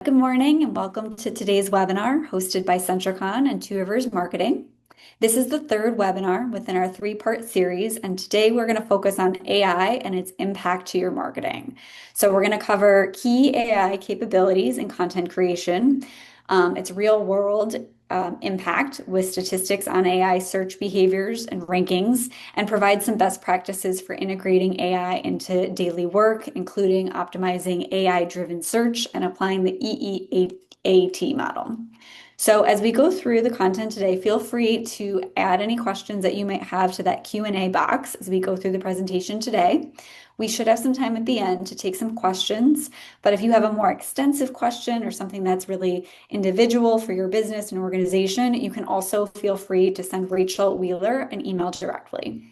Good morning and welcome to today's webinar hosted by Sentricon and Two Rivers Marketing. This is the third webinar within our three-part series, and today we're going to focus on AI and its impact to your marketing. So we're going to cover key AI capabilities in content creation, its real-world impact with statistics on AI search behaviors and rankings, and provide some best practices for integrating AI into daily work, including optimizing AI-driven search and applying the EEAT model. So as we go through the content today, feel free to add any questions that you might have to that Q&A box as we go through the presentation today. We should have some time at the end to take some questions, but if you have a more extensive question or something that's really individual for your business and organization, you can also feel free to send Rachel Wheeler an email directly.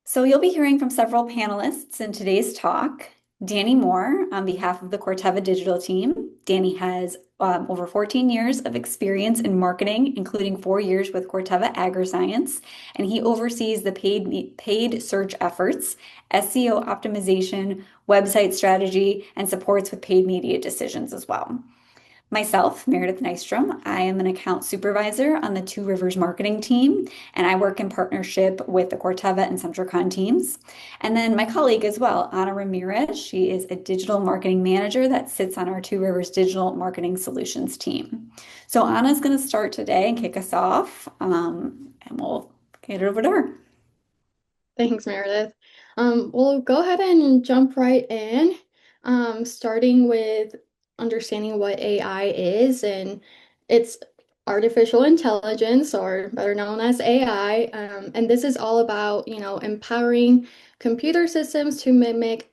So you'll be hearing from several panelists in today's talk. Danny Moore, on behalf of the Corteva Digital team. Danny has over 14 years of experience in marketing, including 4 years with Corteva AgriScience, and he oversees the paid search efforts, SEO optimization, website strategy, and supports with paid media decisions as well. Myself, Meredith Nystrom, I am an account supervisor on the Two Rivers marketing team, and I work in partnership with the Corteva and Sentricon teams. And then my colleague as well, Ana Ramirez, she is a digital marketing manager that sits on our Two Rivers digital marketing solutions team. So Anna's going to start today and kick us off, and we'll get it over to her. Thanks, Meredith. We'll go ahead and jump right in, starting with understanding what AI is, and it's artificial intelligence, or better known as AI. And this is all about, empowering computer systems to mimic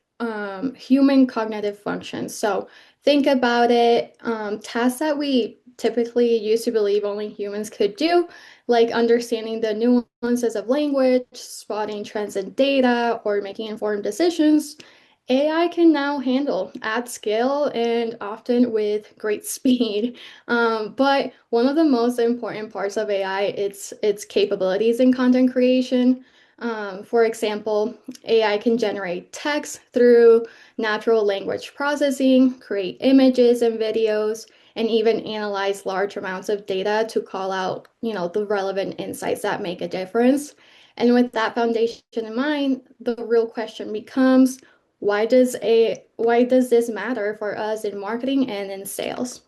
human cognitive functions. So think about it, tasks that we typically used to believe only humans could do, like understanding the nuances of language, spotting trends in data, or making informed decisions. AI can now handle at scale and often with great speed. But one of the most important parts of AI is its capabilities in content creation. For example, AI can generate text through natural language processing, create images and videos, and even analyze large amounts of data to call out, the relevant insights that make a difference. And with that foundation in mind, the real question becomes, why does this matter for us in marketing and in sales?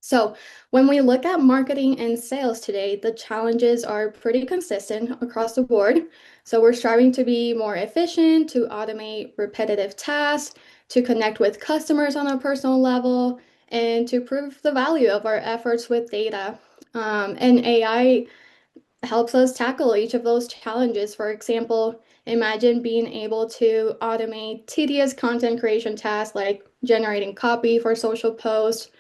So when we look at marketing and sales today, the challenges are pretty consistent across the board. So we're striving to be more efficient, to automate repetitive tasks, to connect with customers on a personal level, and to prove the value of our efforts with data. And AI helps us tackle each of those challenges. For example, imagine being able to automate tedious content creation tasks like generating copy for social posts,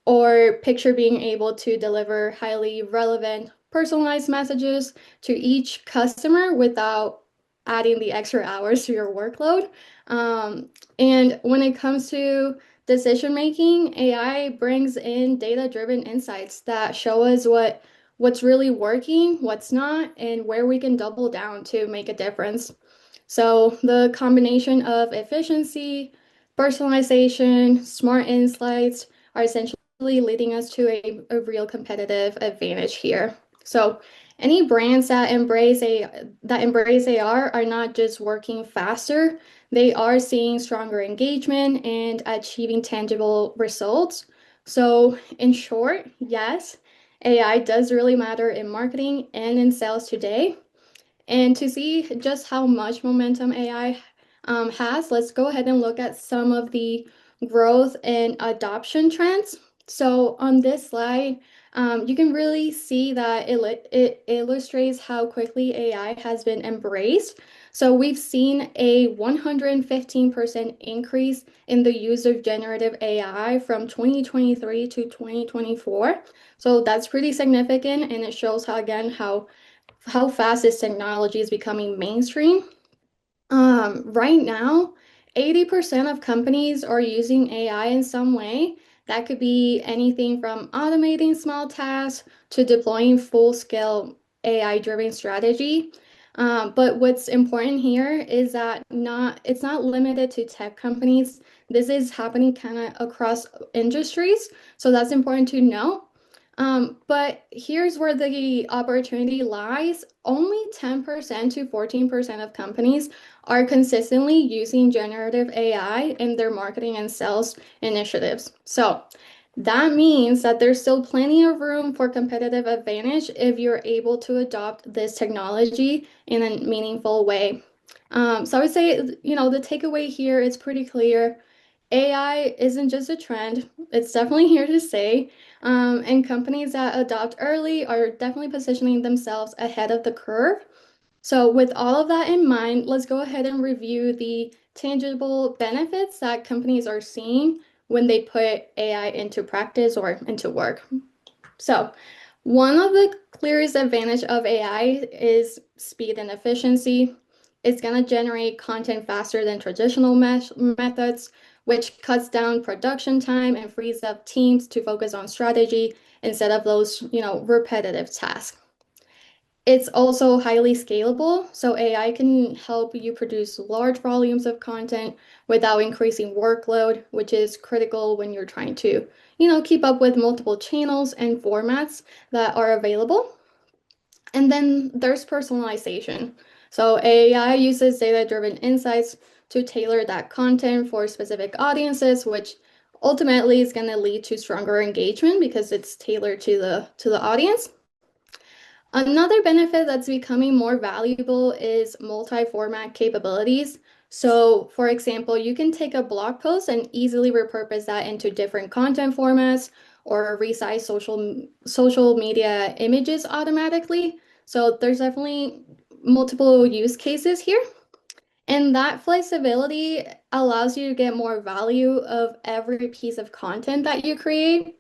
or picture being able to deliver highly relevant, personalized messages to each customer without adding the extra hours to your workload. And when it comes to decision making, AI brings in data-driven insights that show us what's really working, what's not, and where we can double down to make a difference. So the combination of efficiency, personalization, smart insights are essentially leading us to a real competitive advantage here. So any brands that embrace AR are not just working faster, they are seeing stronger engagement and achieving tangible results. So in short, yes, AI does really matter in marketing and in sales today. And to see just how much momentum AI has, let's go ahead and look at some of the growth and adoption trends. So on this slide, you can really see that it illustrates how quickly AI has been embraced. So we've seen a 115% increase in the use of generative AI from 2023 to 2024. So that's pretty significant, and it shows how fast this technology is becoming mainstream. Right now, 80% of companies are using AI in some way. That could be anything from automating small tasks to deploying full-scale AI-driven strategy. But what's important here is that it's not limited to tech companies. This is happening kind of across industries, so that's important to know. But here's where the opportunity lies. Only 10% to 14% of companies are consistently using generative AI in their marketing and sales initiatives. So that means that there's still plenty of room for competitive advantage if you're able to adopt this technology in a meaningful way. So I would say, the takeaway here is pretty clear. AI isn't just a trend, it's definitely here to stay. And companies that adopt early are definitely positioning themselves ahead of the curve. So, with all of that in mind, let's go ahead and review the tangible benefits that companies are seeing when they put AI into practice or into work. So, one of the clearest advantage of AI is speed and efficiency. It's going to generate content faster than traditional methods, which cuts down production time and frees up teams to focus on strategy instead of those, repetitive tasks. It's also highly scalable, so AI can help you produce large volumes of content without increasing workload, which is critical when you're trying to, keep up with multiple channels and formats that are available. And then there's personalization. So AI uses data-driven insights to tailor that content for specific audiences, which ultimately is going to lead to stronger engagement because it's tailored to the audience. Another benefit that's becoming more valuable is multi-format capabilities. So, for example, you can take a blog post and easily repurpose that into different content formats or resize social media images automatically. So, there's definitely multiple use cases here. And that flexibility allows you to get more value of every piece of content that you create.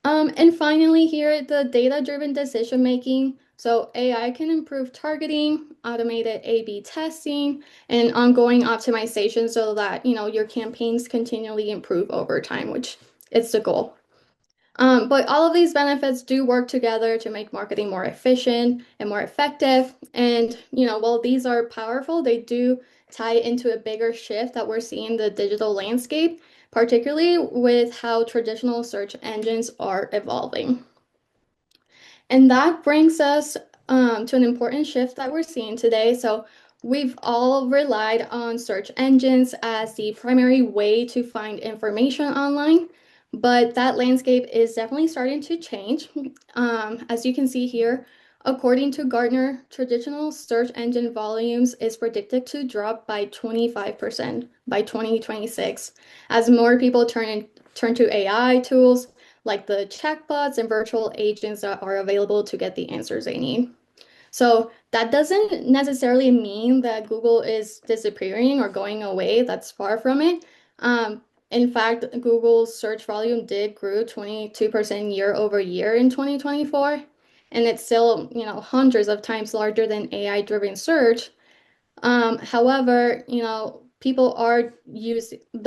And finally, here, the data-driven decision making. So AI can improve targeting, automated A/B testing, and ongoing optimization so that, your campaigns continually improve over time, which is the goal. But all of these benefits do work together to make marketing more efficient and more effective. And, while these are powerful, they do tie into a bigger shift that we're seeing in the digital landscape, particularly with how traditional search engines are evolving. And that brings us to an important shift that we're seeing today. So, we've all relied on search engines as the primary way to find information online, but that landscape is definitely starting to change. As you can see here, according to Gartner, traditional search engine volumes is predicted to drop by 25% by 2026 as more people turn to AI tools like the chatbots and virtual agents that are available to get the answers they need. So that doesn't necessarily mean that Google is disappearing or going away. That's far from it. In fact, Google's search volume did grow 22% year over year in 2024, and it's still, hundreds of times larger than AI-driven search. However, the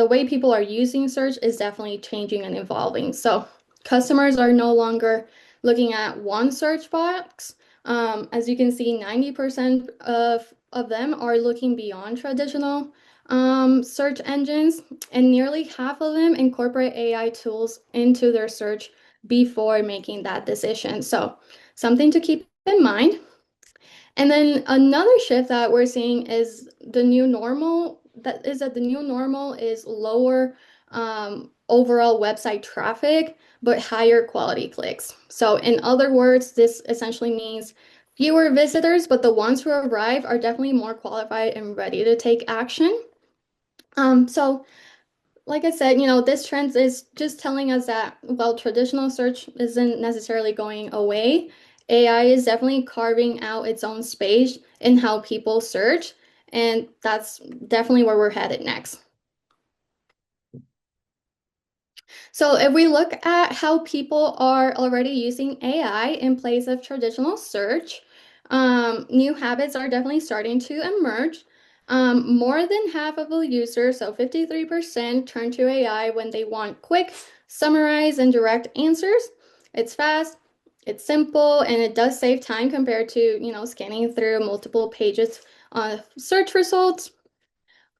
way people are using search is definitely changing and evolving. So customers are no longer looking at one search box. As you can see, 90% of them are looking beyond traditional search engines, and nearly half of them incorporate AI tools into their search before making that decision. So something to keep in mind. And then another shift that we're seeing is the new normal. That the new normal is lower overall website traffic, but higher quality clicks. So, in other words, this essentially means fewer visitors, but the ones who arrive are definitely more qualified and ready to take action. So like I said, this trend is just telling us that while traditional search isn't necessarily going away, AI is definitely carving out its own space in how people search, and that's definitely where we're headed next. So if we look at how people are already using AI in place of traditional search, new habits are definitely starting to emerge. More than half of the users, so 53%, turn to AI when they want quick, summarized, and direct answers. It's fast, It's simple and it does save time compared to, scanning through multiple pages on search results.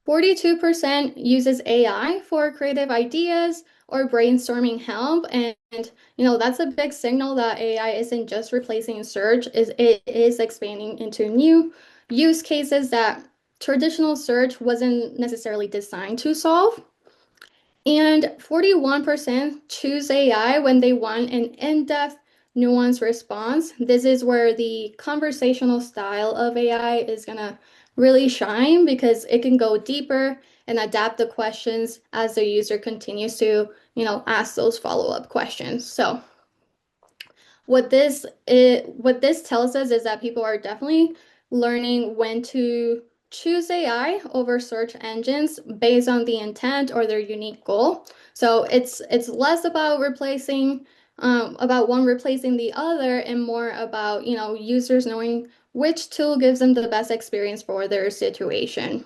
42% uses AI for creative ideas or brainstorming help. And that's a big signal that AI isn't just replacing search, it is expanding into new use cases that traditional search wasn't necessarily designed to solve. And 41% choose AI when they want an in-depth, nuanced response. This is where the conversational style of AI is going to really shine because it can go deeper and adapt the questions as the user continues to, ask those follow-up questions. So what this tells us is that people are definitely learning when to choose AI over search engines based on the intent or their unique goal. So it's less about about one replacing the other and more about, users knowing which tool gives them the best experience for their situation.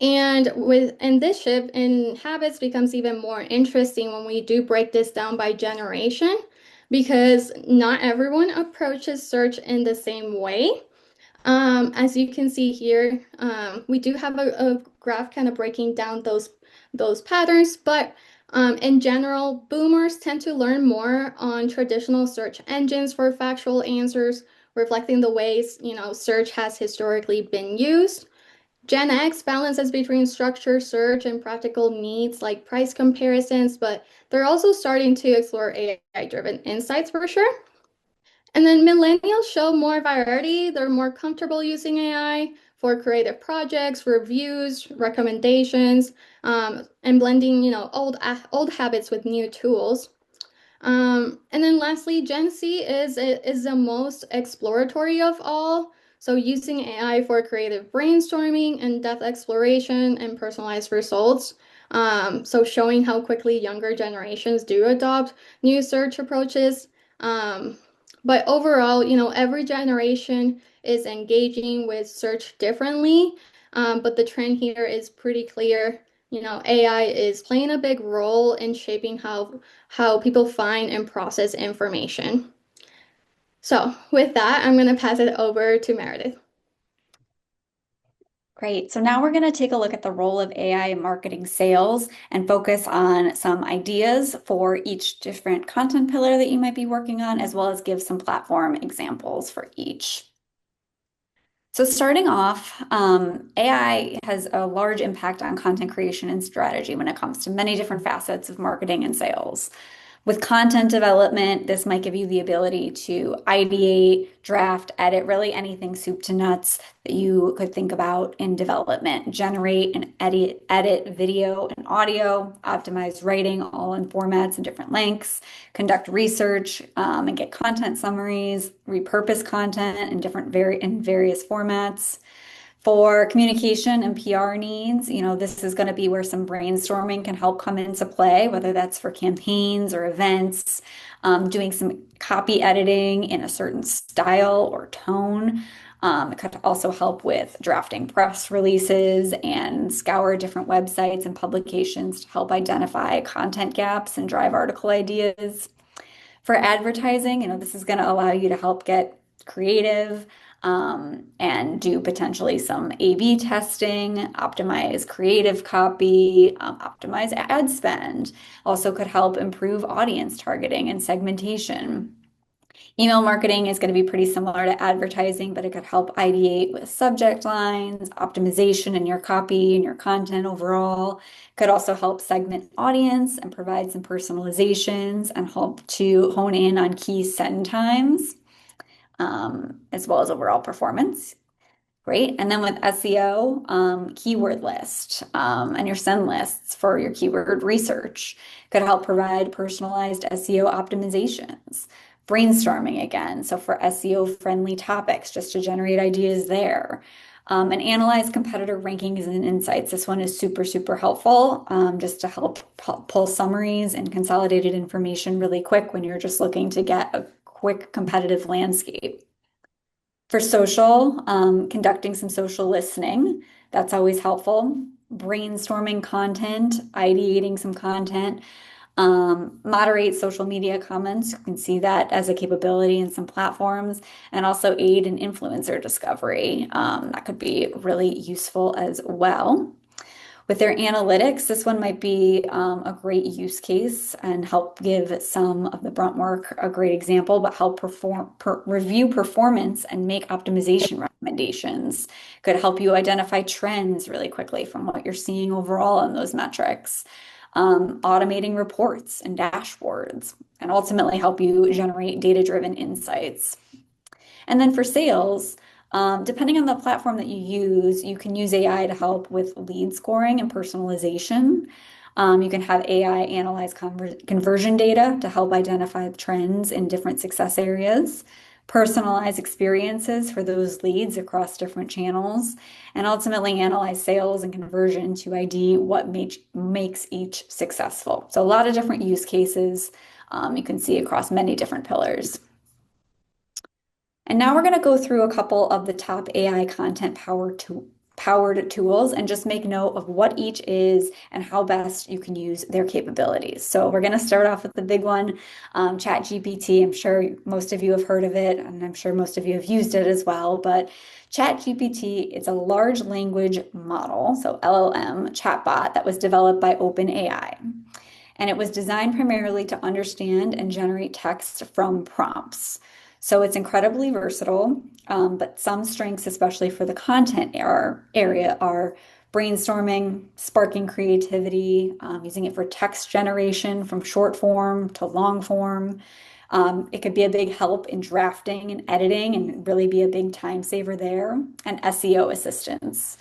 And this shift in habits becomes even more interesting when we do break this down by generation, because not everyone approaches search in the same way. As you can see here, we do have a graph kind of breaking down those patterns, but in general, boomers tend to learn more on traditional search engines for factual answers, reflecting the ways, search has historically been used. Gen X balances between structured search and practical needs like price comparisons, but they're also starting to explore AI-driven insights for sure. And then millennials show more variety. They're more comfortable using AI for creative projects, reviews, recommendations, and blending, old habits with new tools. And then lastly, Gen Z is the most exploratory of all. So using AI for creative brainstorming, in-depth exploration, and personalized results. So showing how quickly younger generations do adopt new search approaches. But overall, every generation is engaging with search differently. But the trend here is pretty clear. AI is playing a big role in shaping how people find and process information. So, with that, I'm going to pass it over to Meredith. Great. So now we're going to take a look at the role of AI in marketing sales and focus on some ideas for each different content pillar that you might be working on, as well as give some platform examples for each. So starting off, AI has a large impact on content creation and strategy when it comes to many different facets of marketing and sales. With content development, this might give you the ability to ideate, draft, edit, really anything soup to nuts that you could think about in development, generate and edit video and audio, optimize writing, all in formats and different lengths, conduct research, and get content summaries, repurpose content in in various formats. For communication and PR needs, this is going to be where some brainstorming can help come into play, whether that's for campaigns or events, doing some copy editing in a certain style or tone. It could also help with drafting press releases and scour different websites and publications to help identify content gaps and drive article ideas. For advertising, this is going to allow you to help get creative and do potentially some A/B testing, optimize creative copy, optimize ad spend. Also could help improve audience targeting and segmentation. Email marketing is going to be pretty similar to advertising, but it could help ideate with subject lines, optimization in your copy and your content overall. Could also help segment audience and provide some personalizations and help to hone in on key send times, as well as overall performance. Great. And then with SEO, keyword list and your send lists for your keyword research could help provide personalized SEO optimizations. Brainstorming again, so for SEO friendly topics, just to generate ideas there. And analyze competitor rankings and insights. This one is super, super helpful just to help pull summaries and consolidated information really quick when you're just looking to get a quick competitive landscape. For social, conducting some social listening, that's always helpful. Brainstorming content, ideating some content, Moderate social media comments. You can see that as a capability in some platforms, and also aid in influencer discovery. That could be really useful as well. With their analytics, this one might be a great use case and help give some of the brunt work a great example, but help review performance and make optimization recommendations. Could help you identify trends really quickly from what you're seeing overall in those metrics. Automating reports and dashboards, and ultimately help you generate data-driven insights. And then for sales, depending on the platform that you use, you can use AI to help with lead scoring and personalization. You can have AI analyze conversion data to help identify trends in different success areas, personalize experiences for those leads across different channels, and ultimately analyze sales and conversion to ID what makes each successful. So a lot of different use cases you can see across many different pillars. And now we're going to go through a couple of the top AI content powered tools and just make note of what each is and how best you can use their capabilities. So we're going to start off with the big one, ChatGPT. I'm sure most of you have heard of it, and I'm sure most of you have used it as well. But ChatGPT, it's a large language model, so LLM chatbot that was developed by OpenAI. And it was designed primarily to understand and generate text from prompts. So it's incredibly versatile, but some strengths, especially for the content area, are brainstorming, sparking creativity, using it for text generation from short form to long form. It could be a big help in drafting and editing and really be a big time saver there, and SEO assistance.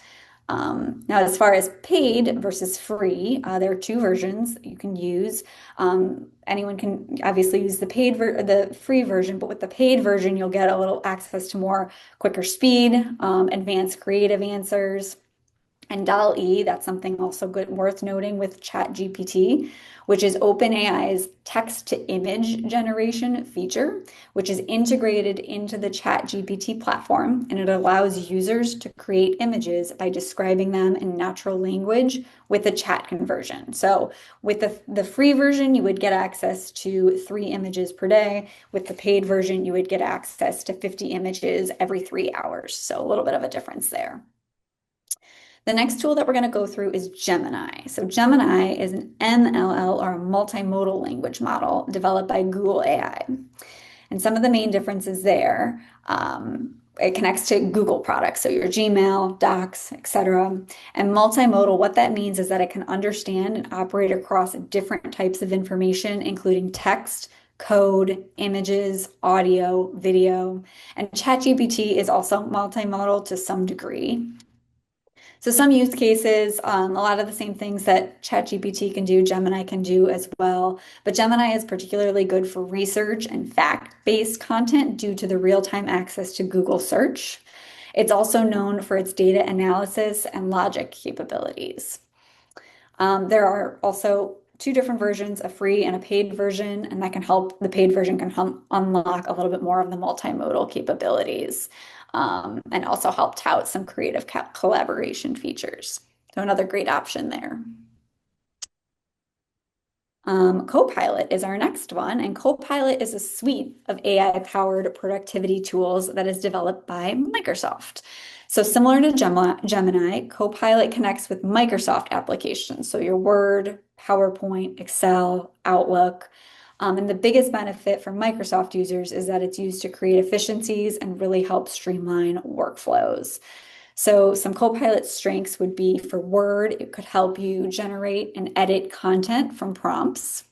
Now, as far as paid versus free, there are two versions that you can use. Anyone can obviously use the free version, but with the paid version, you'll get a little access to more quicker speed, advanced creative answers. And DAL-E, that's something also good worth noting with ChatGPT, which is OpenAI's text-to-image generation feature, which is integrated into the ChatGPT platform, and it allows users to create images by describing them in natural language with a chat conversion. So with the free version, you would get access to 3 images per day. With the paid version, you would get access to 50 images every 3 hours. So a little bit of a difference there. The next tool that we're going to go through is Gemini. So Gemini is an MLL, or a multimodal language model developed by Google AI. And some of the main differences there, it connects to Google products, so your Gmail, Docs, etc. And multimodal, what that means is that it can understand and operate across different types of information, including text, code, images, audio, video. And ChatGPT is also multimodal to some degree. So some use cases, a lot of the same things that ChatGPT can do, Gemini can do as well. But Gemini is particularly good for research and fact-based content due to the real-time access to Google search. It's also known for its data analysis and logic capabilities. There are also two different versions, a free and a paid version, and that can help, the paid version can help unlock a little bit more of the multimodal capabilities, and also help tout some creative collaboration features. So another great option there. Copilot is our next one, and Copilot is a suite of AI-powered productivity tools that is developed by Microsoft. So similar to Gemini, Copilot connects with Microsoft applications, so your Word, PowerPoint, Excel, Outlook. And the biggest benefit for Microsoft users is that it's used to create efficiencies and really help streamline workflows. So some Copilot strengths would be for Word, it could help you generate and edit content from prompts.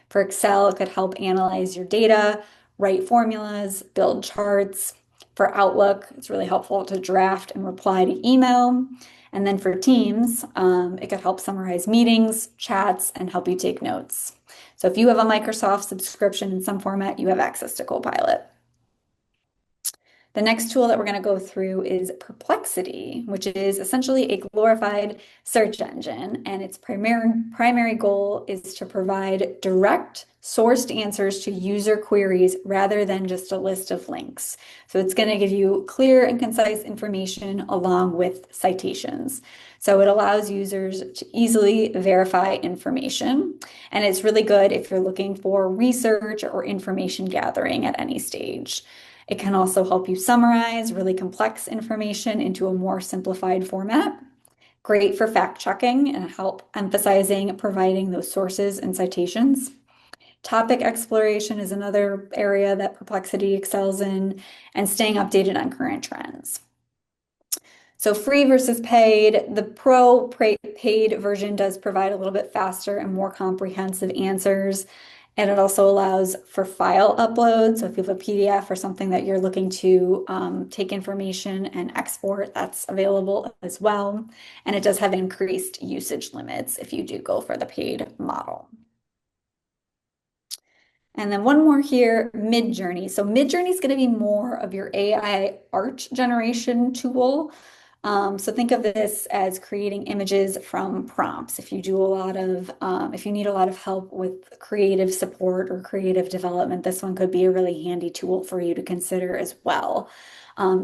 For Excel, it could help analyze your data, write formulas, build charts. For Outlook, it's really helpful to draft and reply to email. And then for Teams, it could help summarize meetings, chats, and help you take notes. So if you have a Microsoft subscription in some format, you have access to Copilot. The next tool that we're going to go through is Perplexity, which is essentially a glorified search engine, and its primary goal is to provide direct sourced answers to user queries rather than just a list of links. So it's going to give you clear and concise information along with citations. So it allows users to easily verify information, and it's really good if you're looking for research or information gathering at any stage. It can also help you summarize really complex information into a more simplified format. Great for fact checking and help emphasizing providing those sources and citations. Topic exploration is another area that Perplexity excels in, and staying updated on current trends. So free versus paid, the paid version does provide a little bit faster and more comprehensive answers. And it also allows for file upload. So if you have a PDF or something that you're looking to take information and export, that's available as well. And it does have increased usage limits if you do go for the paid model. And then one more here, Midjourney. So Midjourney is going to be more of your AI art generation tool. So think of this as creating images from prompts. If you do a lot of, if you need a lot of help with creative support or creative development, this one could be a really handy tool for you to consider as well.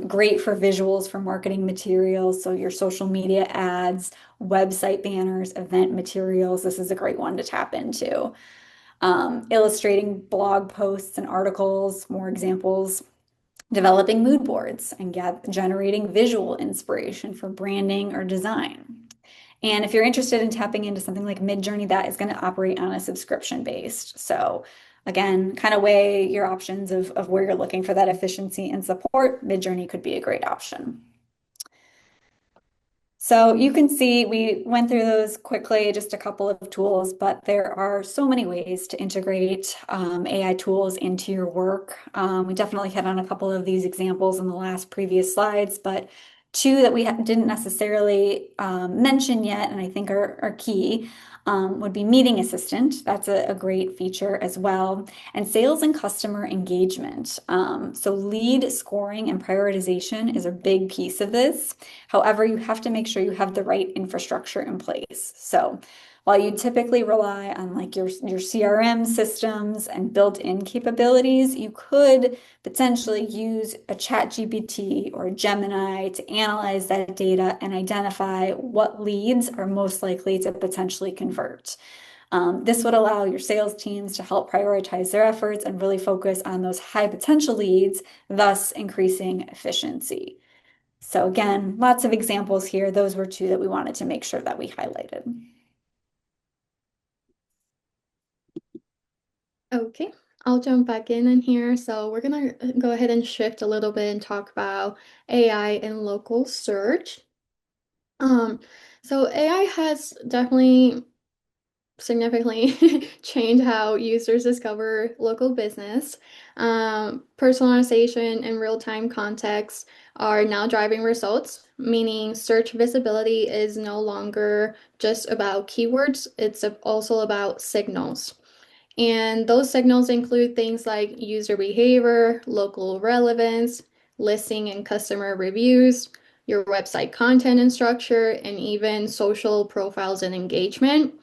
Great for visuals for marketing materials. So your social media ads, website banners, event materials. This is a great one to tap into. Illustrating blog posts and articles, more examples, developing mood boards and generating visual inspiration for branding or design. And if you're interested in tapping into something like Midjourney, that is going to operate on a subscription based. So again, kind of weigh your options of where you're looking for that efficiency and support. Midjourney could be a great option. So you can see we went through those quickly, just a couple of tools, but there are so many ways to integrate AI tools into your work. We definitely hit on a couple of these examples in the last previous slides, but two that we didn't necessarily mention yet, and I think are key, would be Meeting Assistant. That's a great feature as well. And sales and customer engagement. So lead scoring and prioritization is a big piece of this. However, you have to make sure you have the right infrastructure in place. So while you typically rely on like your CRM systems and built-in capabilities, you could potentially use a ChatGPT or a Gemini to analyze that data and identify what leads are most likely to potentially convert. This would allow your sales teams to help prioritize their efforts and really focus on those high potential leads, thus increasing efficiency. So again, lots of examples here. Those were two that we wanted to make sure that we highlighted. Okay, I'll jump back in here. So we're gonna go ahead and shift a little bit and talk about AI and local search. Um, so AI has definitely significantly changed how users discover local business. Personalization and real-time context are now driving results, meaning search visibility is no longer just about keywords, it's also about signals. And those signals include things like user behavior, local relevance, listing and customer reviews, your website content and structure, and even social profiles and engagement.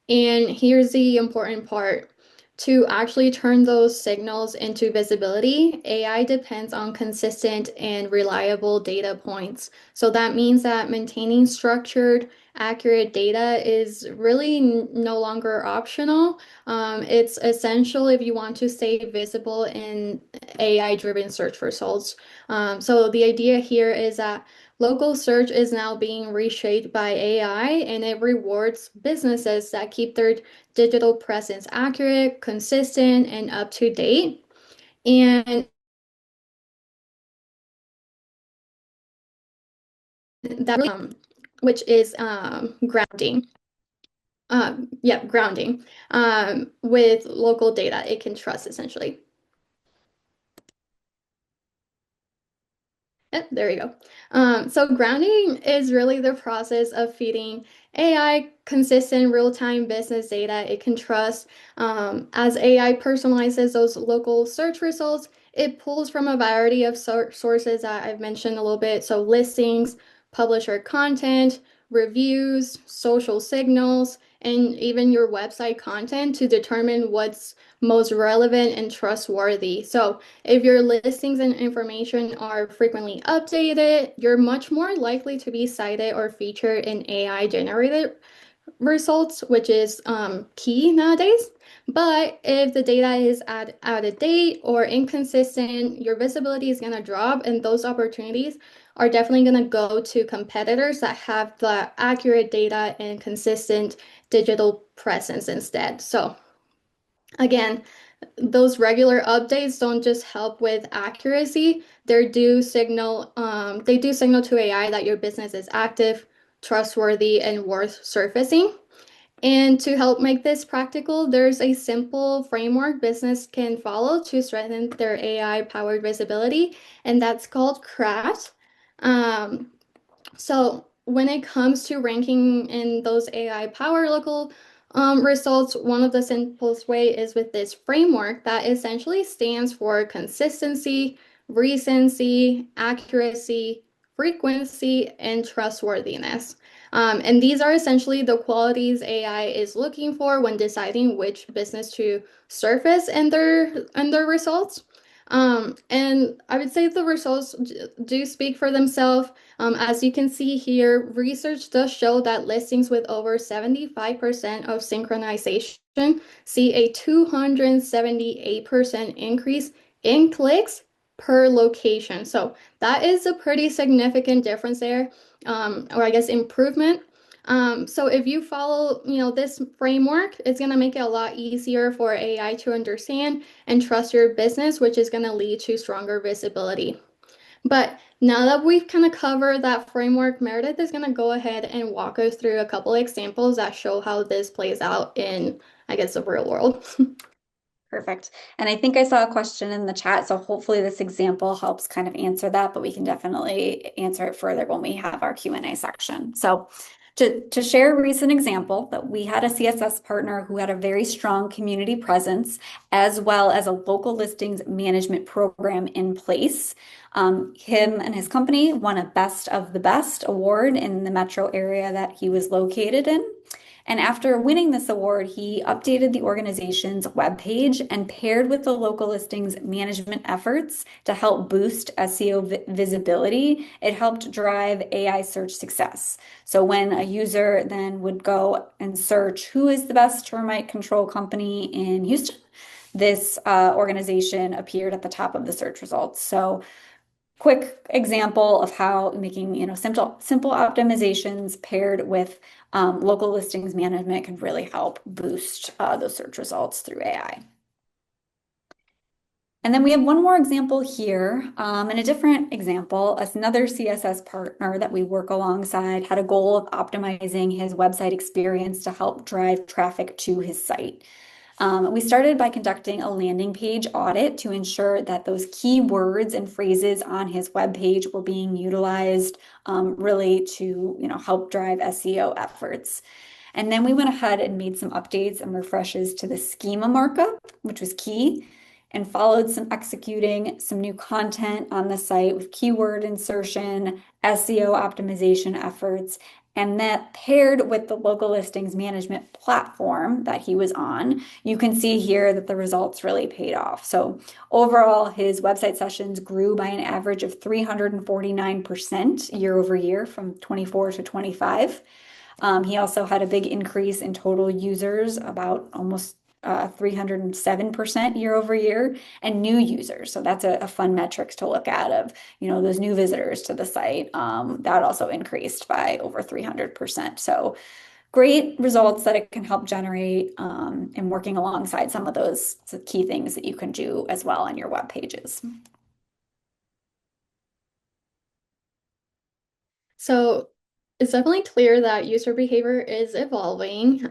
And here's the important part. To actually turn those signals into visibility, AI depends on consistent and reliable data points. So that means that maintaining structured, accurate data is really no longer optional. It's essential if you want to stay visible in AI-driven search results. So the idea here is that local search is now being reshaped by AI, and it rewards businesses that keep their digital presence accurate, consistent, and up to date. And that, which is grounding. Yeah, grounding with local data it can trust essentially. Yep, there you go. So grounding is really the process of feeding AI consistent real-time business data it can trust. As AI personalizes those local search results, it pulls from a variety of sources that I've mentioned a little bit. So listings, publisher content, reviews, social signals, and even your website content to determine what's most relevant and trustworthy. So if your listings and information are frequently updated, you're much more likely to be cited or featured in AI generated results, which is key nowadays. But if the data is out of date or inconsistent, your visibility is going to drop, and those opportunities are definitely going to go to competitors that have the accurate data and consistent digital presence instead. So, again, those regular updates don't just help with accuracy, they do signal to AI that your business is active, trustworthy, and worth surfacing. And to help make this practical, there's a simple framework business can follow to strengthen their AI-powered visibility, and that's called CRAFT. Um, so when it comes to ranking in those AI power local results, one of the simplest way is with this framework that essentially stands for consistency, recency, accuracy, frequency, and trustworthiness. And these are essentially the qualities AI is looking for when deciding which business to surface in their results. And I would say the results do speak for themselves. As you can see here, research does show that listings with over 75% of synchronization see a 278% increase in clicks per location. So that is a pretty significant difference there, or I guess improvement. So if you follow, this framework, it's going to make it a lot easier for AI to understand and trust your business, which is going to lead to stronger visibility. But now that we've kind of covered that framework, Meredith is going to go ahead and walk us through a couple of examples that show how this plays out in, I guess, the real world. Perfect. And I think I saw a question in the chat, so hopefully this example helps kind of answer that, but we can definitely answer it further when we have our Q&A section. So to share a recent example, that we had a CSS partner who had a very strong community presence, as well as a local listings management program in place. Him and his company won a Best of the Best award in the metro area that he was located in. And after winning this award, he updated the organization's webpage and paired with the local listings management efforts to help boost SEO visibility. It helped drive AI search success. So when a user then would go and search who is the best termite control company in Houston, this organization appeared at the top of the search results. So quick example of how making simple optimizations paired with local listings management can really help boost those search results through AI. And then we have one more example here, and a different example. Another CSS partner that we work alongside had a goal of optimizing his website experience to help drive traffic to his site. We started by conducting a landing page audit to ensure that those keywords and phrases on his webpage were being utilized really to help drive SEO efforts. And then we went ahead and made some updates and refreshes to the schema markup, which was key, and followed executing some new content on the site with keyword insertion, SEO optimization efforts, and that paired with the local listings management platform that he was on, you can see here that the results really paid off. So overall, his website sessions grew by an average of 349% year over year from 24 to 25. He also had a big increase in total users, about almost 307% year over year, and new users. So that's a fun metrics to look at of, those new visitors to the site. That also increased by over 300%. So great results that it can help generate and working alongside some of those key things that you can do as well on your web pages. So it's definitely clear that user behavior is evolving.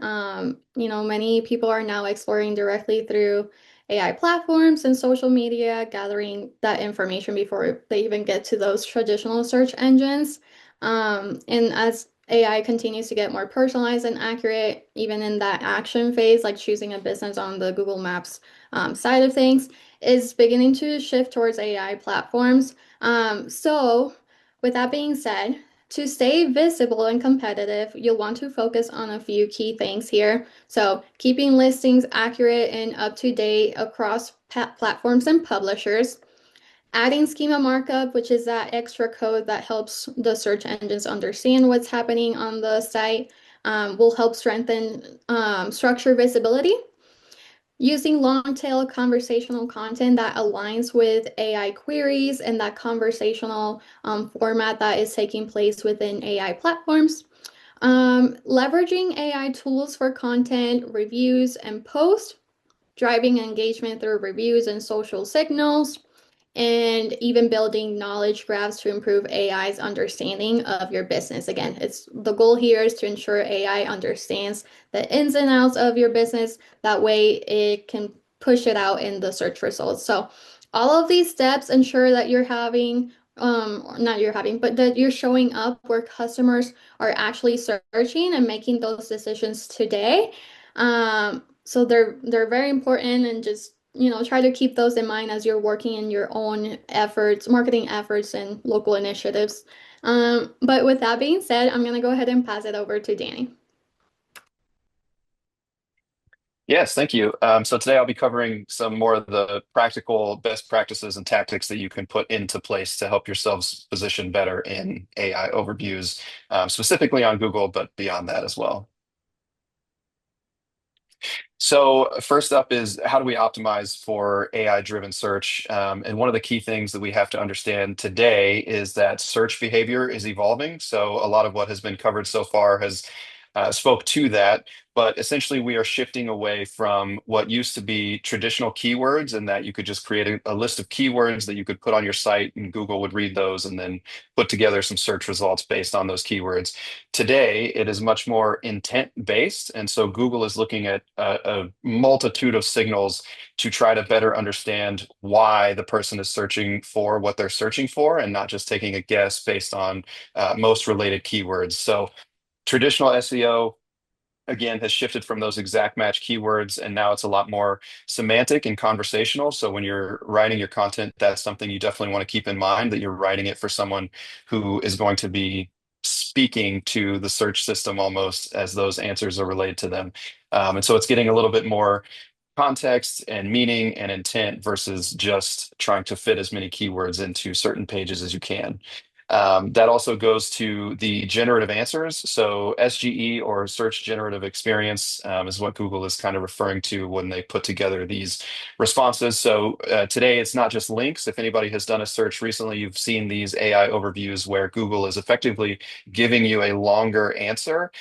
Many people are now exploring directly through AI platforms and social media, gathering that information before they even get to those traditional search engines. And as AI continues to get more personalized and accurate, even in that action phase, like choosing a business on the Google Maps side of things, is beginning to shift towards AI platforms. So, with that being said, to stay visible and competitive, you'll want to focus on a few key things here. So, keeping listings accurate and up to date across platforms and publishers. Adding schema markup, which is that extra code that helps the search engines understand what's happening on the site, will help strengthen structure visibility. Using long tail conversational content that aligns with AI queries and that conversational format that is taking place within AI platforms. Leveraging AI tools for content, reviews, and post, driving engagement through reviews and social signals, and even building knowledge graphs to improve AI's understanding of your business. Again, it's the goal here is to ensure AI understands the ins and outs of your business. That way it can push it out in the search results. So all of these steps ensure that you're having not you're having, but that you're showing up where customers are actually searching and making those decisions today. So they're very important and just try to keep those in mind as you're working in your own efforts, marketing efforts, and local initiatives. But with that being said, I'm going to go ahead and pass it over to Danny. Yes, thank you. So today I'll be covering some more of the practical best practices and tactics that you can put into place to help yourselves position better in AI overviews, specifically on Google, but beyond that as well. So first up is how do we optimize for AI-driven search? And one of the key things that we have to understand today is that search behavior is evolving. So a lot of what has been covered so far has spoke to that, but essentially we are shifting away from what used to be traditional keywords and that you could just create a list of keywords that you could put on your site and Google would read those and then put together some search results based on those keywords. Today, it is much more intent based. And so Google is looking at a multitude of signals to try to better understand why the person is searching for what they're searching for and not just taking a guess based on most related keywords. So traditional SEO, again, has shifted from those exact match keywords, and now it's a lot more semantic and conversational. So when you're writing your content, that's something you definitely want to keep in mind that you're writing it for someone who is going to be speaking to the search system almost as those answers are relayed to them. And so it's getting a little bit more context and meaning and intent versus just trying to fit as many keywords into certain pages as you can. That also goes to the generative answers. So SGE or Search Generative Experience is what Google is kind of referring to when they put together these responses. So today it's not just links. If anybody has done a search recently, you've seen these AI overviews where Google is effectively giving you a longer answer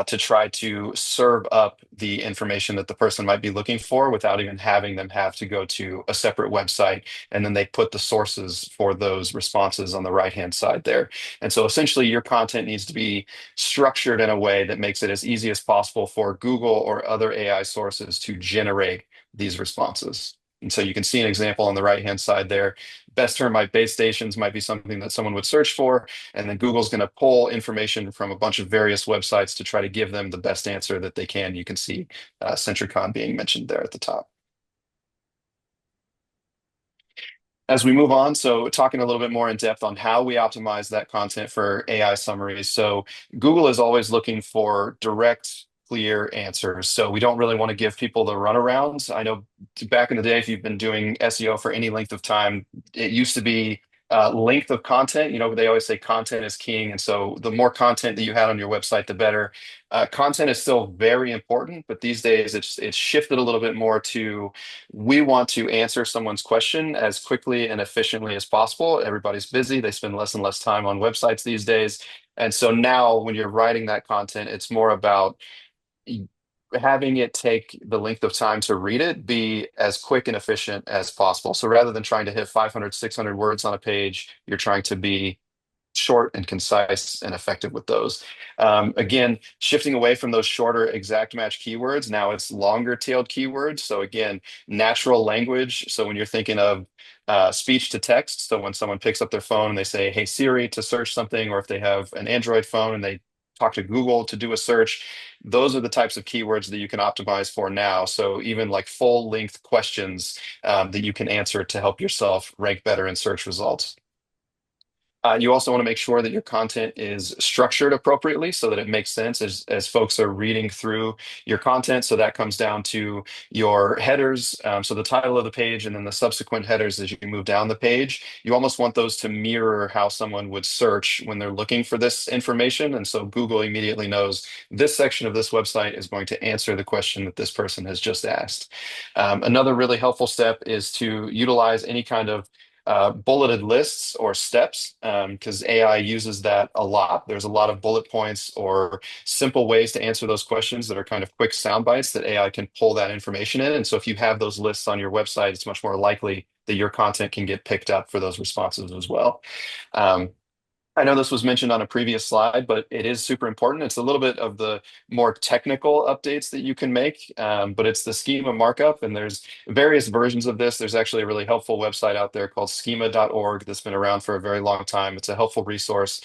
to try to serve up the information that the person might be looking for without even having them have to go to a separate website. And then they put the sources for those responses on the right-hand side there. And so essentially your content needs to be structured in a way that makes it as easy as possible for Google or other AI sources to generate these responses. And so you can see an example on the right-hand side there. Best term by base stations might be something that someone would search for, and then Google's going to pull information from a bunch of various websites to try to give them the best answer that they can. You can see Sentricon being mentioned there at the top. As we move on, so talking a little bit more in depth on how we optimize that content for AI summaries. So Google is always looking for direct, clear answers. So we don't really want to give people the runarounds. I know back in the day, if you've been doing SEO for any length of time, it used to be length of content. You know, they always say content is king. And so the more content that you had on your website, the better. Content is still very important, but these days it's shifted a little bit more to we want to answer someone's question as quickly and efficiently as possible. Everybody's busy. They spend less and less time on websites these days. And so now when you're writing that content, it's more about having it take the length of time to read it be as quick and efficient as possible. So rather than trying to hit 500, 600 words on a page, you're trying to be short and concise and effective with those. Again, shifting away from those shorter exact match keywords, now it's longer tailed keywords. So again, natural language. So when you're thinking of speech to text, so when someone picks up their phone and they say, "Hey Siri," to search something, or if they have an Android phone and they talk to Google to do a search. Those are the types of keywords that you can optimize for now. So even like full length questions that you can answer to help yourself rank better in search results. You also want to make sure that your content is structured appropriately so that it makes sense as folks are reading through your content. So that comes down to your headers. So the title of the page and then the subsequent headers as you move down the page. You almost want those to mirror how someone would search when they're looking for this information. And so Google immediately knows this section of this website is going to answer the question that this person has just asked. Another really helpful step is to utilize any kind of bulleted lists or steps because AI uses that a lot. There's a lot of bullet points or simple ways to answer those questions that are kind of quick sound bites that AI can pull that information in. And so if you have those lists on your website, it's much more likely that your content can get picked up for those responses as well. Um, I know this was mentioned on a previous slide, but it is super important. It's a little bit of the more technical updates that you can make, but it's the schema markup, and there's various versions of this. There's actually a really helpful website out there called schema.org that's been around for a very long time. It's a helpful resource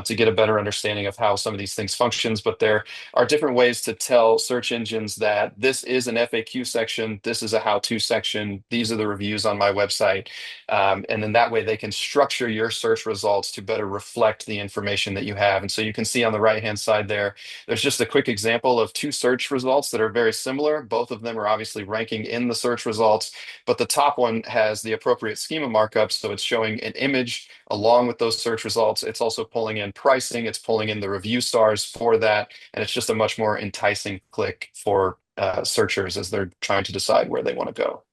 to get a better understanding of how some of these things functions, but there are different ways to tell search engines that this is an FAQ section, this is a how-to section, these are the reviews on my website. And then that way they can structure your search results to better reflect the information that you have. And so you can see on the right-hand side there, there's just a quick example of two search results that are very similar. Both of them are obviously ranking in the search results, but the top one has the appropriate schema markup. So it's showing an image along with those search results. It's also pulling in pricing, it's pulling in the review stars for that. And it's just a much more enticing click for searchers as they're trying to decide where they want to go.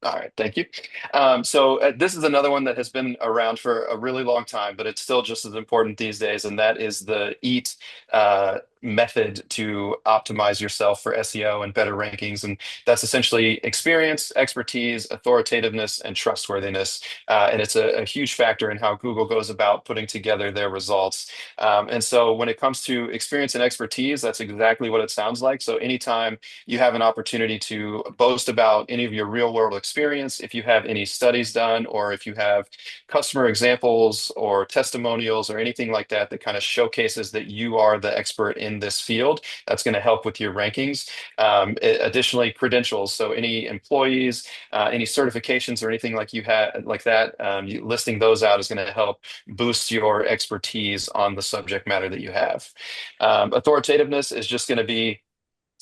All right, thank you. So this is another one that has been around for a really long time, but it's still just as important these days, and that is the EAT method to optimize yourself for SEO and better rankings. And that's essentially experience, expertise, authoritativeness, and trustworthiness. And it's a huge factor in how Google goes about putting together their results. And so when it comes to experience and expertise, that's exactly what it sounds like. So anytime you have an opportunity to boast about any of your real world experience, if you have any studies done, or if you have customer examples or testimonials or anything like that that kind of showcases that you are the expert in this field, that's going to help with your rankings. Additionally, credentials. So any employees, any certifications or anything like you had like that, listing those out is going to help boost your expertise on the subject matter that you have. Authoritativeness is just going to be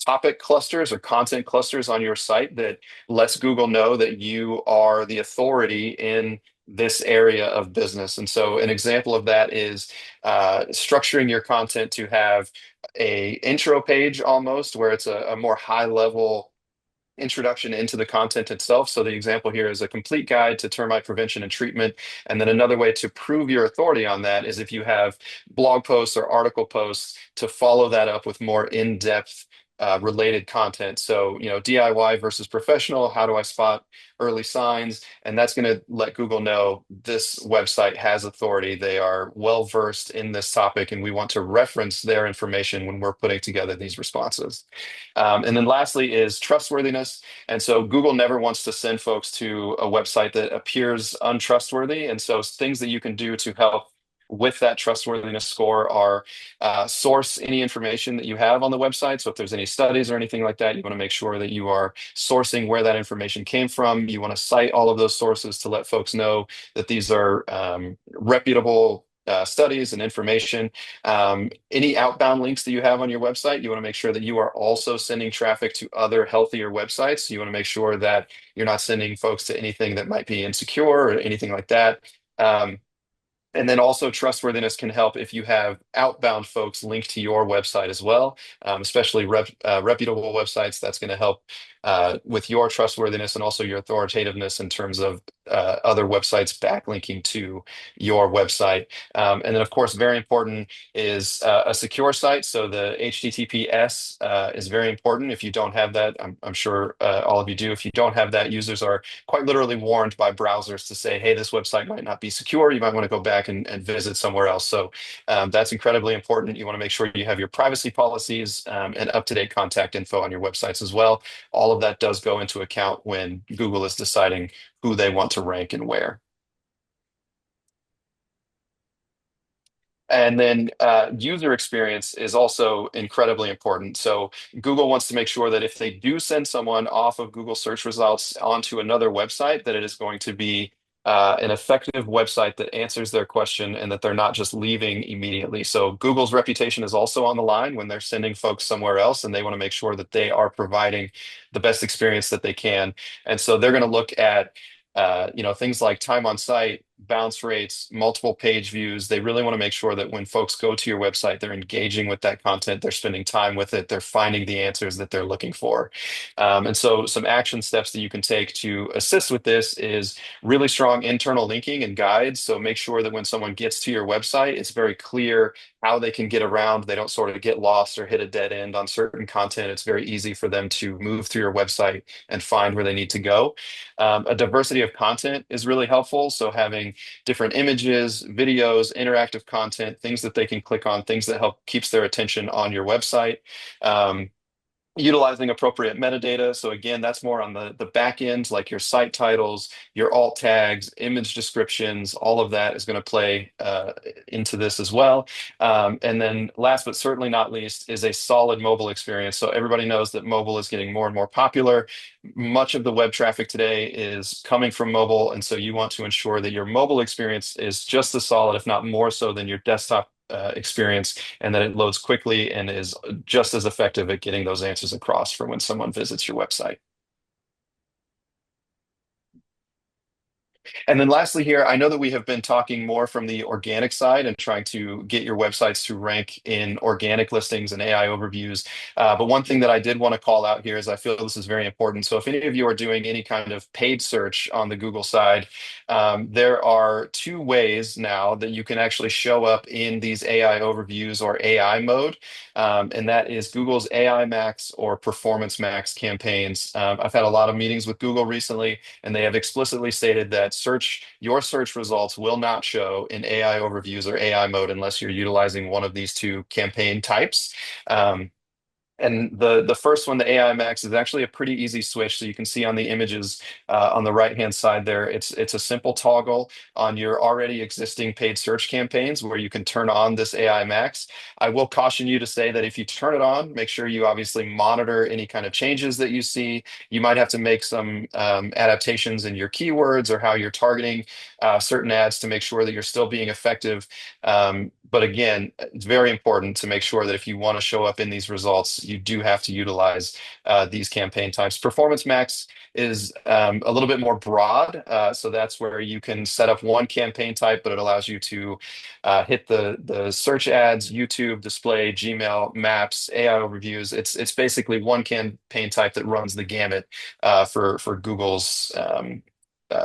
topic clusters or content clusters on your site that lets Google know that you are the authority in this area of business. And so an example of that is structuring your content to have a intro page almost where it's a more high level introduction into the content itself. So the example here is a complete guide to termite prevention and treatment. And then another way to prove your authority on that is if you have blog posts or article posts to follow that up with more in-depth related content. So, DIY versus professional, how do I spot early signs? And that's going to let Google know this website has authority. They are well versed in this topic, and we want to reference their information when we're putting together these responses. And then lastly is trustworthiness. And so Google never wants to send folks to a website that appears untrustworthy. And so things that you can do to help with that trustworthiness score are source any information that you have on the website. So if there's any studies or anything like that, you want to make sure that you are sourcing where that information came from. You want to cite all of those sources to let folks know that these are reputable studies and information. Any outbound links that you have on your website, you want to make sure that you are also sending traffic to other healthier websites. You want to make sure that you're not sending folks to anything that might be insecure or anything like that. And then also trustworthiness can help if you have outbound folks linked to your website as well, especially reputable websites. That's going to help with your trustworthiness and also your authoritativeness in terms of other websites backlinking to your website. And then, of course, very important is a secure site. So the HTTPS is very important. If you don't have that, I'm sure all of you do. If you don't have that, users are quite literally warned by browsers to say, hey, this website might not be secure. You might want to go back back and visit somewhere else. So that's incredibly important. You want to make sure you have your privacy policies and up-to-date contact info on your websites as well. All of that does go into account when Google is deciding who they want to rank and where. And then user experience is also incredibly important. So Google wants to make sure that if they do send someone off of Google search results onto another website, that it is going to be an effective website that answers their question and that they're not just leaving immediately. So Google's reputation is also on the line when they're sending folks somewhere else, and they want to make sure that they are providing the best experience that they can. And so they're going to look at things like time on site, bounce rates, multiple page views. They really want to make sure that when folks go to your website, they're engaging with that content, they're spending time with it, they're finding the answers that they're looking for. And so some action steps that you can take to assist with this is really strong internal linking and guides. So make sure that when someone gets to your website, it's very clear how they can get around. They don't sort of get lost or hit a dead end on certain content. It's very easy for them to move through your website and find where they need to go. A diversity of content is really helpful. So having different images, videos, interactive content, things that they can click on, things that help keeps their attention on your website. Um, Utilizing appropriate metadata. So again, that's more on the back end, like your site titles, your alt tags, image descriptions, all of that is going to play into this as well. And then last but certainly not least is a solid mobile experience. So everybody knows that mobile is getting more and more popular. Much of the web traffic today is coming from mobile. And so you want to ensure that your mobile experience is just as solid, if not more so than your desktop experience, and that it loads quickly and is just as effective at getting those answers across for when someone visits your website. And then lastly here, I know that we have been talking more from the organic side and trying to get your websites to rank in organic listings and AI overviews. But one thing that I did want to call out here is I feel this is very important. So if any of you are doing any kind of paid search on the Google side, there are two ways now that you can actually show up in these AI overviews or AI mode. And that is Google's AI Max or Performance Max campaigns. I've had a lot of meetings with Google recently, and they have explicitly stated that your search results will not show in AI overviews or AI mode unless you're utilizing one of these two campaign types. And the first one, the AI Max, is actually a pretty easy switch. So you can see on the images on the right-hand side there, it's a simple toggle on your already existing paid search campaigns where you can turn on this AI Max. I will caution you to say that if you turn it on, make sure you obviously monitor any kind of changes that you see. You might have to make some adaptations in your keywords or how you're targeting certain ads to make sure that you're still being effective. But again, it's very important to make sure that if you want to show up in these results, you do have to utilize these campaign types. Performance Max is a little bit more broad. So that's where you can set up one campaign type, but it allows you to hit the search ads, YouTube, display, Gmail, Maps, AI overviews. It's basically one campaign type that runs the gamut for Google's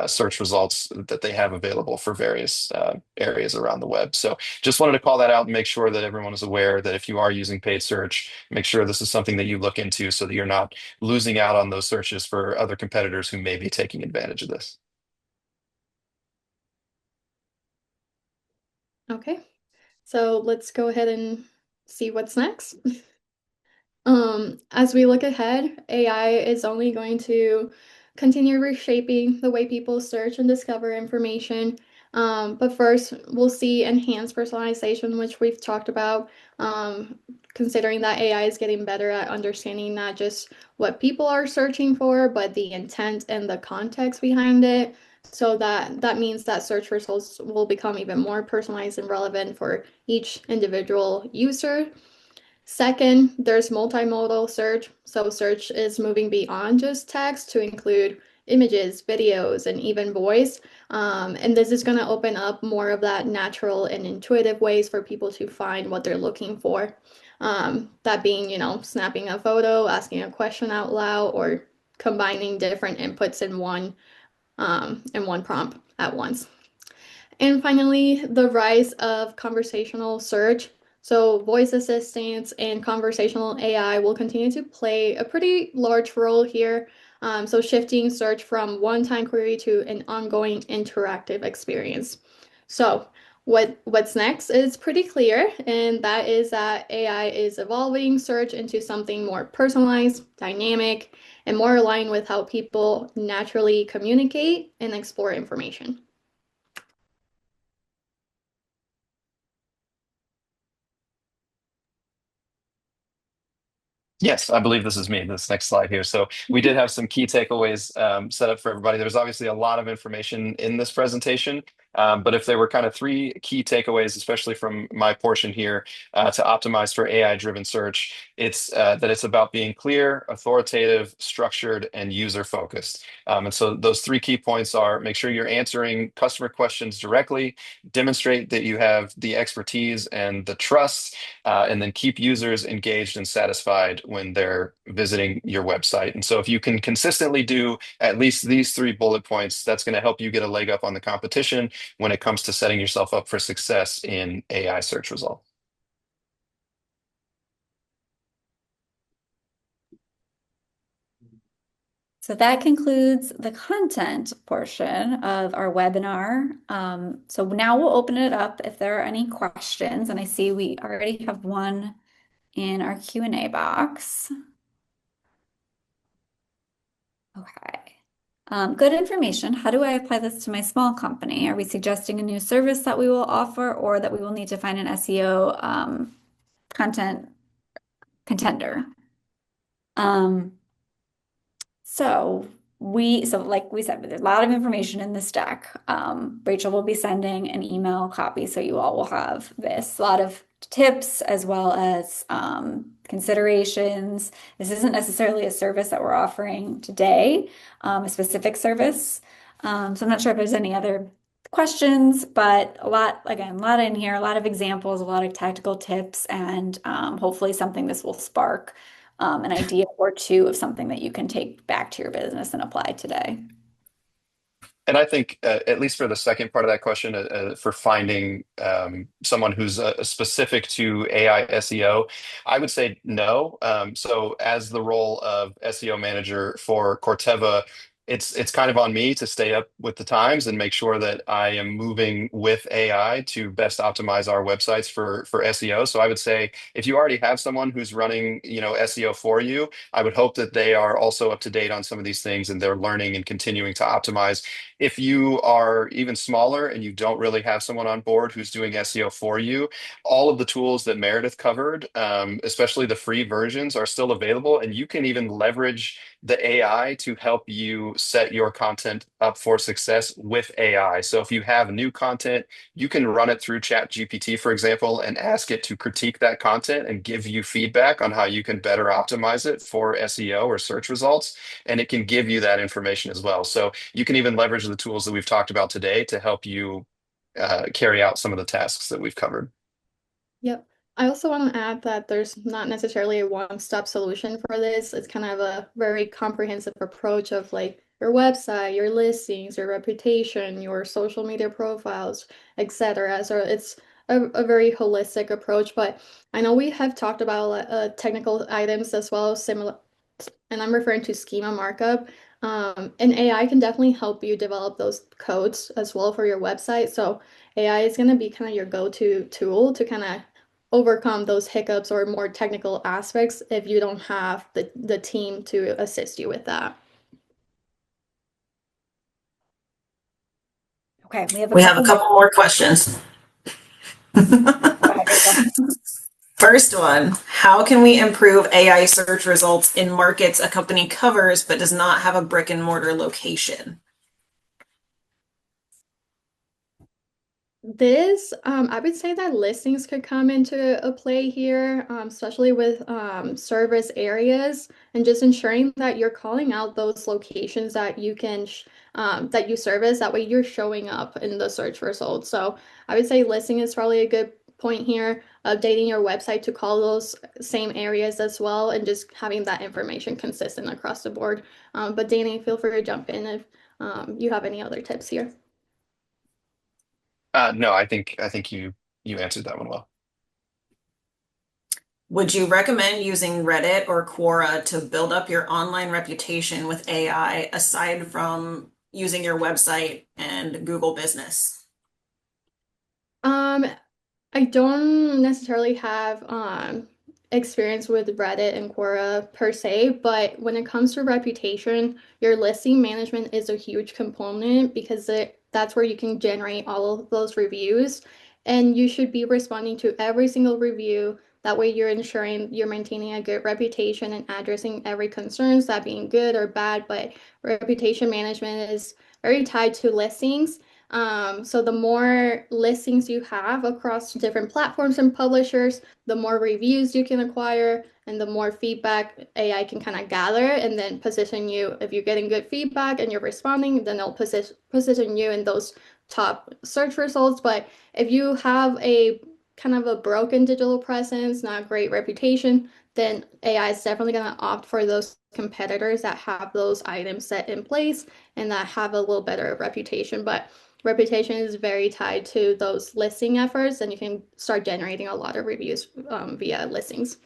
search results that they have available for various areas around the web. So just wanted to call that out and make sure that everyone is aware that if you are using paid search, make sure this is something that you look into so that you're not losing out on those searches for other competitors who may be taking advantage of this. Okay, so let's go ahead and see what's next. As we look ahead, AI is only going to continue reshaping the way people search and discover information. But first, we'll see enhanced personalization, which we've talked about, considering that AI is getting better at understanding not just what people are searching for, but the intent and the context behind it. So that means that search results will become even more personalized and relevant for each individual user. Second, there's multimodal search. So search is moving beyond just text to include images, videos, and even voice. And this is going to open up more of that natural and intuitive ways for people to find what they're looking for. That being, snapping a photo, asking a question out loud, or combining different inputs in one prompt at once. And finally, the rise of conversational search. So, voice assistants and conversational AI will continue to play a pretty large role here. So, shifting search from one-time query to an ongoing interactive experience. So, what's next is pretty clear, and that is that AI is evolving search into something more personalized, dynamic, and more aligned with how people naturally communicate and explore information. Yes, I believe this is me, this next slide here. So we did have some key takeaways set up for everybody. There's obviously a lot of information in this presentation, but if there were kind of three key takeaways, especially from my portion here, to optimize for AI-driven search, it's that it's about being clear, authoritative, structured, and user-focused. And so those three key points are: make sure you're answering customer questions directly, demonstrate that you have the expertise and the trust, and then keep users engaged and satisfied when they're visiting your website. And so if you can consistently do at least these three bullet points, that's going to help you get a leg up on the competition when it comes to setting yourself up for success in AI search results. So that concludes the content portion of our webinar. So now we'll open it up if there are any questions. And I see we already have one in our Q&A box. Okay. Good information. How do I apply this to my small company? Are we suggesting a new service that we will offer or that we will need to find an SEO content contender? Um, so like we said, there's a lot of information in this deck. Rachel will be sending an email copy, so you all will have this. A lot of tips as well as considerations. This isn't necessarily a service that we're offering today, a specific service. So I'm not sure if there's any other questions, but again, a lot in here, a lot of examples, a lot of tactical tips, and hopefully something this will spark an idea or two of something that you can take back to your business and apply today. And I think, at least for the second part of that question, for finding someone who's specific to AI SEO, I would say no. So, as the role of SEO manager for Corteva, it's kind of on me to stay up with the times and make sure that I am moving with AI to best optimize our websites for SEO. So, I would say if you already have someone who's running, SEO for you, I would hope that they are also up to date on some of these things and they're learning and continuing to optimize. If you are even smaller and you don't really have someone on board who's doing SEO for you, all of the tools that Meredith covered, especially the free versions, are still available. And you can even leverage the AI to help you set your content up for success with AI. So if you have new content, you can run it through ChatGPT, for example, and ask it to critique that content and give you feedback on how you can better optimize it for SEO or search results. And it can give you that information as well. So you can even leverage the tools that we've talked about today to help you carry out some of the tasks that we've covered. Yep. I also want to add that there's not necessarily a one-stop solution for this. It's kind of a very comprehensive approach of like your website, your listings, your reputation, your social media profiles, etc. So it's a very holistic approach. But I know we have talked about technical items as well, similar, and I'm referring to schema markup. And AI can definitely help you develop those codes as well for your website. So AI is going to be kind of your go-to tool to kind of overcome those hiccups or more technical aspects if you don't have the team to assist you with that. Okay, we have a We have a couple more. couple more questions. Go ahead, Rachel. First one, how can we improve AI search results in markets a company covers but does not have a brick and mortar location? I would say that listings could come into a play here, especially with service areas, and just ensuring that you're calling out those locations that that you service. That way, you're showing up in the search results. So I would say listing is probably a good point here. Updating your website to call those same areas as well, and just having that information consistent across the board. But Danny, feel free to jump in if you have any other tips here. No, I think you answered that one well. Would you recommend using Reddit or Quora to build up your online reputation with AI aside from using your website and Google Business? I don't necessarily have experience with Reddit and Quora per se, but when it comes to reputation, your listing management is a huge component because that's where you can generate all of those reviews, and you should be responding to every single review. That way, you're ensuring you're maintaining a good reputation and addressing every concerns, that being good or bad. But reputation management is very tied to listings. So the more listings you have across different platforms and publishers, the more reviews you can acquire and the more feedback AI can kind of gather and then position you. If you're getting good feedback and you're responding, then it'll position you in those top search results. But if you have a kind of a broken digital presence, not great reputation, then AI is definitely going to opt for those competitors that have those items set in place and that have a little better reputation. But reputation is very tied to those listing efforts, and you can start generating a lot of reviews via listings.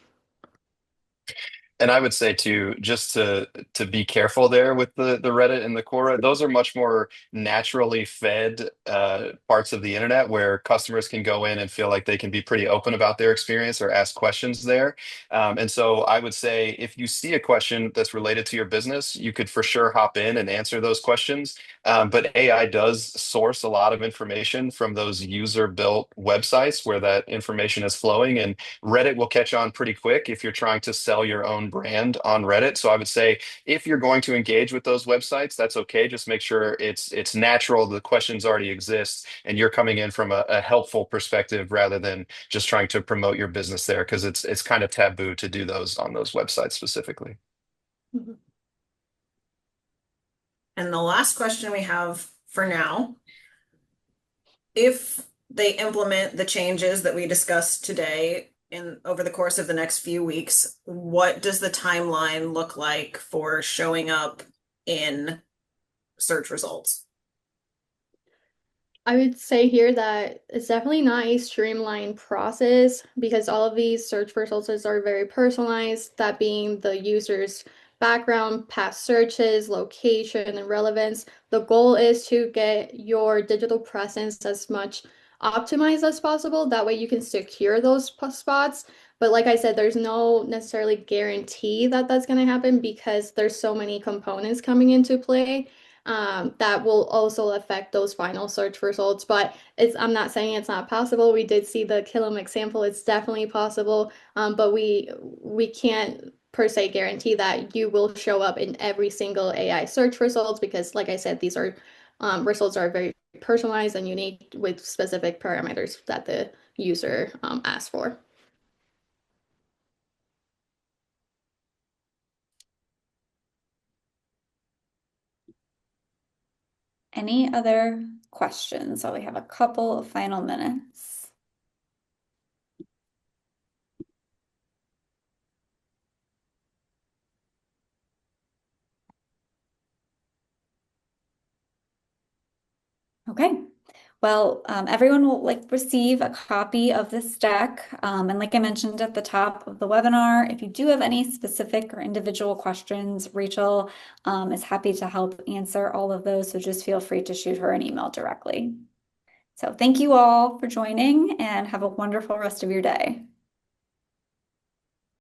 And I would say too, just to be careful there with the Reddit and the Quora, those are much more naturally fed parts of the internet where customers can go in and feel like they can be pretty open about their experience or ask questions there. And so I would say if you see a question that's related to your business, you could for sure hop in and answer those questions. But AI does source a lot of information from those user-built websites where that information is flowing, and Reddit will catch on pretty quick if you're trying to sell your own brand on Reddit. So I would say if you're going to engage with those websites, that's okay. Just make sure it's natural, the questions already exist, and you're coming in from a helpful perspective rather than just trying to promote your business there, because it's kind of taboo to do those on those websites specifically. Mhm. And the last question we have for now, if they implement the changes that we discussed today in over the course of the next few weeks, what does the timeline look like for showing up in search results? I would say here that it's definitely not a streamlined process because all of these search results are very personalized, that being the user's background, past searches, location, and relevance. The goal is to get your digital presence as much optimized as possible. That way you can secure those spots. But like I said, there's no necessarily guarantee that that's going to happen because there's so many components coming into play that will also affect those final search results. But I'm not saying it's not possible. We did see the Killam example. It's definitely possible, but we can't per se guarantee that you will show up in every single AI search results because, like I said, these are results are very personalized and unique with specific parameters that the user asked for. Any other questions? So we have a couple of final minutes. Okay. Well, everyone will receive a copy of this deck. And like I mentioned at the top of the webinar, if you do have any specific or individual questions, Rachel is happy to help answer all of those. So just feel free to shoot her an email directly. So thank you all for joining and have a wonderful rest of your day.